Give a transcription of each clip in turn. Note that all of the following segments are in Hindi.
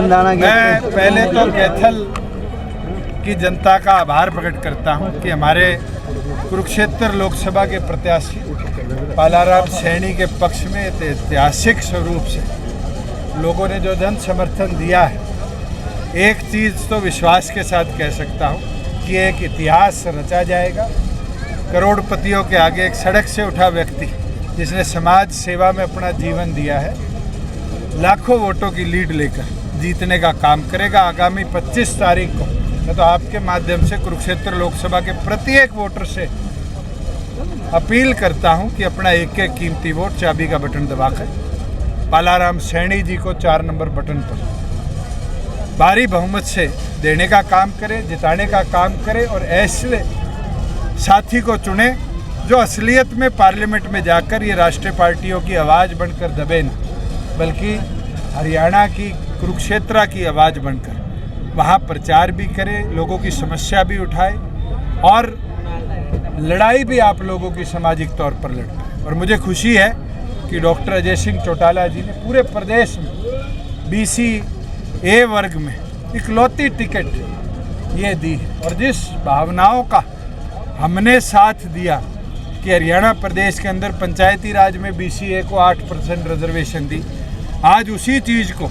मैं पहले तो कैथल की जनता का आभार प्रकट करता हूं कि हमारे कुरुक्षेत्र लोकसभा के प्रत्याशी पालाराम सैनी के पक्ष में ऐतिहासिक स्वरूप से लोगों ने जो जन समर्थन दिया है, एक चीज़ तो विश्वास के साथ कह सकता हूं कि एक इतिहास रचा जाएगा। करोड़पतियों के आगे एक सड़क से उठा व्यक्ति जिसने समाज सेवा में अपना जीवन दिया है, लाखों वोटों की लीड लेकर जीतने का काम करेगा। आगामी 25 तारीख को मैं तो आपके माध्यम से कुरुक्षेत्र लोकसभा के प्रत्येक वोटर से अपील करता हूं कि अपना एक एक कीमती वोट चाबी का बटन दबाकर पालाराम सैनी जी को 4 नंबर बटन पर भारी बहुमत से देने का काम करें, जिताने का काम करें और ऐसे साथी को चुने जो असलियत में पार्लियामेंट में जाकर ये राष्ट्रीय पार्टियों की आवाज़ बनकर दबे न, बल्कि हरियाणा की कुरुक्षेत्र की आवाज़ बनकर वहाँ प्रचार भी करे, लोगों की समस्या भी उठाए और लड़ाई भी आप लोगों की सामाजिक तौर पर लड़े। और मुझे खुशी है कि डॉक्टर अजय सिंह चौटाला जी ने पूरे प्रदेश में BC A वर्ग में इकलौती टिकट ये दी और जिस भावनाओं का हमने साथ दिया कि हरियाणा प्रदेश के अंदर पंचायती राज में BC A को 8% रिजर्वेशन दी, आज उसी चीज़ को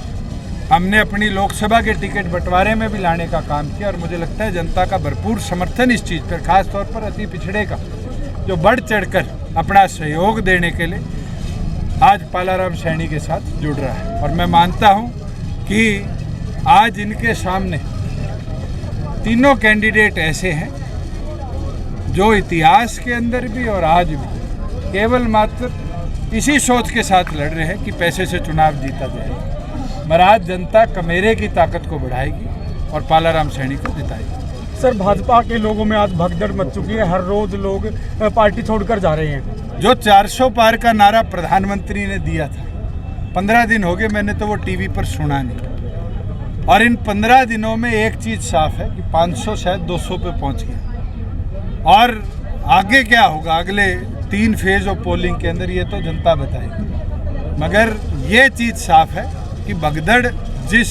हमने अपनी लोकसभा के टिकट बंटवारे में भी लाने का काम किया। और मुझे लगता है जनता का भरपूर समर्थन इस चीज़ पर, खास तौर पर अति पिछड़े का, जो बढ़ चढ़कर अपना सहयोग देने के लिए आज पालाराम सैनी के साथ जुड़ रहा है। और मैं मानता हूं कि आज इनके सामने तीनों कैंडिडेट ऐसे हैं जो इतिहास के अंदर भी और आज भी केवल मात्र इसी सोच के साथ लड़ रहे हैं कि पैसे से चुनाव जीता जाएगा। मगर आज जनता कमेरे की ताकत को बढ़ाएगी और पालाराम सैनी को जिताएगी। सर, भाजपा के लोगों में आज भगदड़ मच चुकी है, हर रोज लोग पार्टी छोड़कर जा रहे हैं। जो 400 पार का नारा प्रधानमंत्री ने दिया था, 15 दिन हो गए, मैंने तो वो टीवी पर सुना नहीं। और इन 15 दिनों में एक चीज़ साफ है कि 500 शायद 200 पे पहुंच गया। और आगे क्या होगा अगले 3 फेज ऑफ पोलिंग के अंदर, ये तो जनता बताएगी। मगर ये चीज़ साफ है कि भगदड़ जिस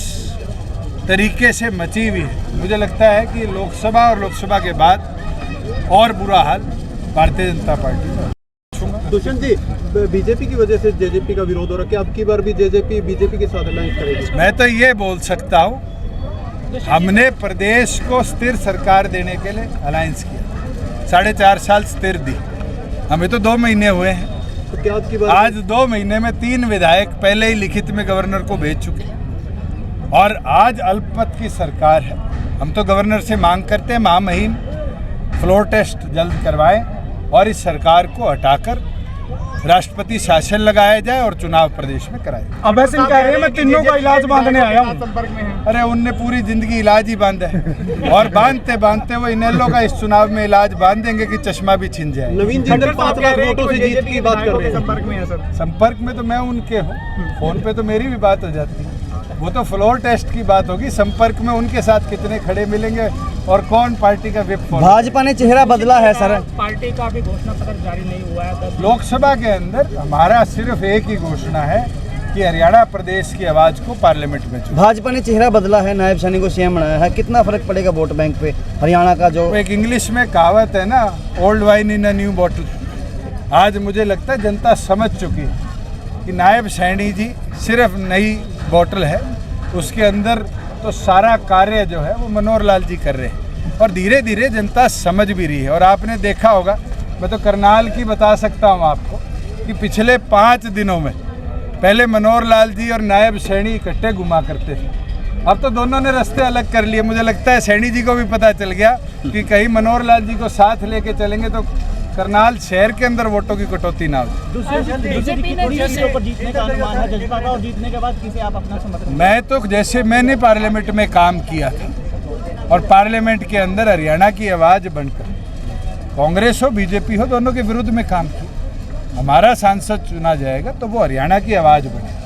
तरीके से मची हुई है, मुझे लगता है कि लोकसभा और लोकसभा के बाद और बुरा हाल भारतीय जनता पार्टी का। दुष्यंत जी, बीजेपी की वजह से जेजेपी का विरोध हो रहा है, क्या अब की बार भी जेजेपी बीजेपी के साथ अलायंस करेगी? मैं तो ये बोल सकता हूँ, हमने प्रदेश को स्थिर सरकार देने के लिए अलायंस किया, 4.5 साल स्थिर दी, हमें तो 2 महीने हुए हैं। तो क्या अब की बार आज 2 महीने में 3 विधायक पहले ही लिखित में गवर्नर को भेज चुके और आज अल्पमत की सरकार है। हम तो गवर्नर से मांग करते हैं महामहिम फ्लोर टेस्ट जल्द करवाएं और इस सरकार को हटाकर राष्ट्रपति शासन लगाया जाए और चुनाव प्रदेश में कराए। अभय सिंह कह रहे हैं मैं तीनों का इलाज बांधने आया हूं। संपर्क में है। अरे उनने पूरी जिंदगी इलाज ही बांधा है और बांधते बांधते वो इनेलो का इस चुनाव में इलाज बांध देंगे कि चश्मा भी छिन जाए। नवीन जिंदल 5 लाख वोटों से जीत की बात कर रहे हैं। संपर्क में है सर? संपर्क में तो मैं उनके हूँ, फोन पे तो मेरी भी बात हो जाती है, वो तो फ्लोर टेस्ट की बात होगी। संपर्क में उनके साथ कितने खड़े मिलेंगे और कौन पार्टी का विप। भाजपा ने चेहरा बदला है सर, पार्टी का भी घोषणा पत्र जारी नहीं हुआ है। लोकसभा के अंदर हमारा सिर्फ एक ही घोषणा है कि हरियाणा प्रदेश की आवाज को पार्लियामेंट में चुने। भाजपा ने चेहरा बदला है, नायब सैनी को CM बनाया है, कितना फर्क पड़ेगा वोट बैंक पे हरियाणा का? जो एक इंग्लिश में कहावत है ना, old wine in a new bottle. आज मुझे लगता है जनता समझ चुकी है कि नायब सैनी जी सिर्फ नई बॉटल है, उसके अंदर तो सारा कार्य जो है वो मनोहर लाल जी कर रहे हैं और धीरे धीरे जनता समझ भी रही है। और आपने देखा होगा, मैं तो करनाल की बता सकता हूँ आपको कि पिछले 5 दिनों में पहले मनोहर लाल जी और नायब सैनी इकट्ठे घुमा करते थे, अब तो दोनों ने रास्ते अलग कर लिए। मुझे लगता है सैनी जी को भी पता चल गया कि कहीं मनोहर लाल जी को साथ लेके चलेंगे तो करनाल शहर के अंदर वोटों की कटौती ना हो। मैं तो जैसे मैंने पार्लियामेंट में काम किया था और पार्लियामेंट के अंदर हरियाणा की आवाज़ बनकर कांग्रेस हो बीजेपी हो दोनों के विरुद्ध में काम किया। हमारा सांसद चुना जाएगा तो वो हरियाणा की आवाज़ बने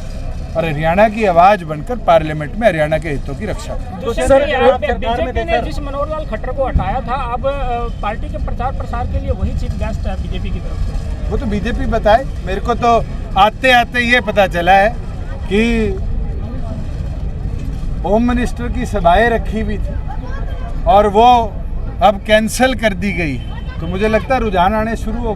और हरियाणा की आवाज़ बनकर पार्लियामेंट में हरियाणा के हितों की रक्षा करें। सर, बीजेपी ने जिस मनोहर लाल खट्टर को हटाया था, अब पार्टी के प्रचार प्रसार के लिए वही चीफ गेस्ट है बीजेपी की तरफ से। वो तो बीजेपी बताए, मेरे को तो आते आते ये पता चला है कि होम मिनिस्टर की सभाएं रखी हुई थी और वो अब कैंसिल कर दी गई, तो मुझे लगता है रुझान आने शुरू हो